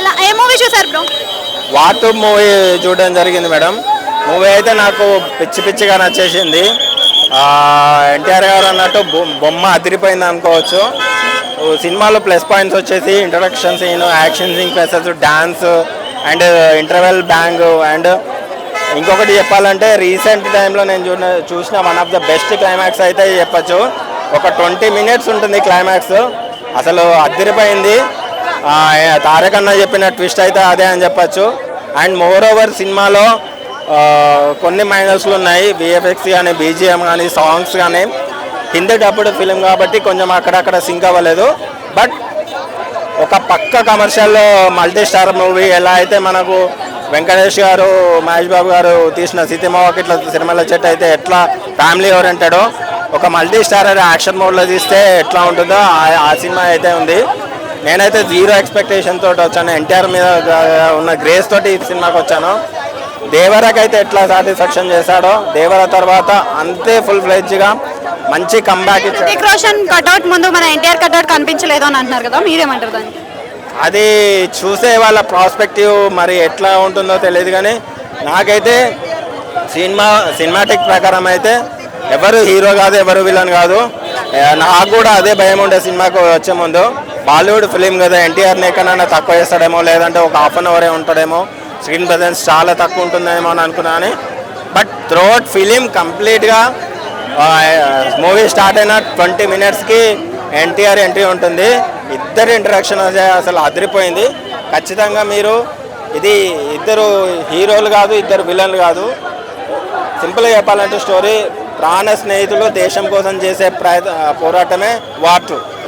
అలా ఏ మూవీ చూసారు bro? War 2 movie చూడడం జరిగింది మేడం. మూవీ అయితే నాకు పిచ్చి పిచ్చిగా నచ్చేసింది. ఎన్టీఆర్ గారు అన్నట్టు బొమ్మ అదిరిపోయింది అనుకోవచ్చు. సినిమాలో ప్లస్ పాయింట్స్ వచ్చేసి introduction scene, action scene, plus dance and interval bang. And ఇంకొకటి చెప్పాలంటే రీసెంట్ టైంలో నేను చూసిన one of the best climax అయితే చెప్పచ్చు. ఒక 20 minutes ఉంటుంది క్లైమాక్స్, అసలు అదిరిపోయింది. తారక్ అన్న చెప్పిన ట్విస్ట్ అయితే అదే అని చెప్పచ్చు. అండ్ మోర్ ఓవర్ సినిమాలో కొన్ని మైనస్లు ఉన్నాయి. విఎఫ్ఎక్స్ కానీ, బీజిఎం కానీ, సాంగ్స్ కానీ. హిందీ డబ్బుడ్ ఫిలిం కాబట్టి కొంచెం అక్కడక్కడ సింక్ అవ్వలేదు. బట్ ఒక పక్క కమర్షియల్ మల్టీ స్టార్ మూవీ ఎలా అయితే మనకు వెంకటేష్ గారు, మహేష్ బాబు గారు తీసిన సీతమ్మకి ఇట్లా సినిమాల చెట్టు అయితే ఎట్లా ఫ్యామిలీ ఓరియంటెడో, ఒక మల్టీ స్టార్ యాక్షన్ మోడ్లో తీస్తే ఎట్లా ఉంటుందో ఆ సినిమా అయితే ఉంది. నేనైతే 0 ఎక్స్పెక్టేషన్ తోటి వచ్చాను. ఎన్టీఆర్ మీద ఉన్న గ్రేస్ తోటి ఈ సినిమాకి వచ్చాను. దేవరకైతే ఎట్లా సాటిస్ఫాక్షన్ చేశాడో, దేవర తర్వాత అంతే ఫుల్ ఫ్లెడ్జ్గా మంచి కంబ్యాక్ ఇచ్చాడు. రితిక్ రోషన్ కట్అవుట్ ముందు మన ఎన్టీఆర్ కట్అవుట్ కనిపించలేదు అని అంటున్నారు కదా, మీరేమంటారు దానికి? అది చూసే వాళ్ళ ప్రాస్పెక్టివ్ మరి ఎట్లా ఉంటుందో తెలియదు. కానీ నాకైతే సినిమాటిక్ ప్రకారం అయితే ఎవరు హీరో కాదు, ఎవరు విలన్ కాదు. నాకు కూడా అదే భయం ఉండే సినిమాకు వచ్చే ముందు. బాలీవుడ్ ఫిలిం కదా, ఎన్టీఆర్ని ఎక్కడైనా తక్కువ చేస్తాడేమో, లేదంటే ఒక హాఫ్ అన్ అవరే ఉంటాడేమో, స్క్రీన్ ప్రెజెన్స్ చాలా తక్కువ ఉంటుందేమో అని అనుకున్నాను. బట్ త్రూఅవుట్ ఫిలిం కంప్లీట్గా మూవీ స్టార్ట్ అయిన 20 minutesకి ఎన్టీఆర్ ఎంట్రీ ఉంటుంది. ఇద్దరు ఇంటరాక్షన్ అసలు అదిరిపోయింది. ఖచ్చితంగా మీరు ఇది ఇద్దరు హీరోలు కాదు, ఇద్దరు విలన్లు కాదు. సింపుల్గా చెప్పాలంటే స్టోరీ ప్రాణ స్నేహితులు దేశం కోసం చేసే పోరాటమే వార్ 2.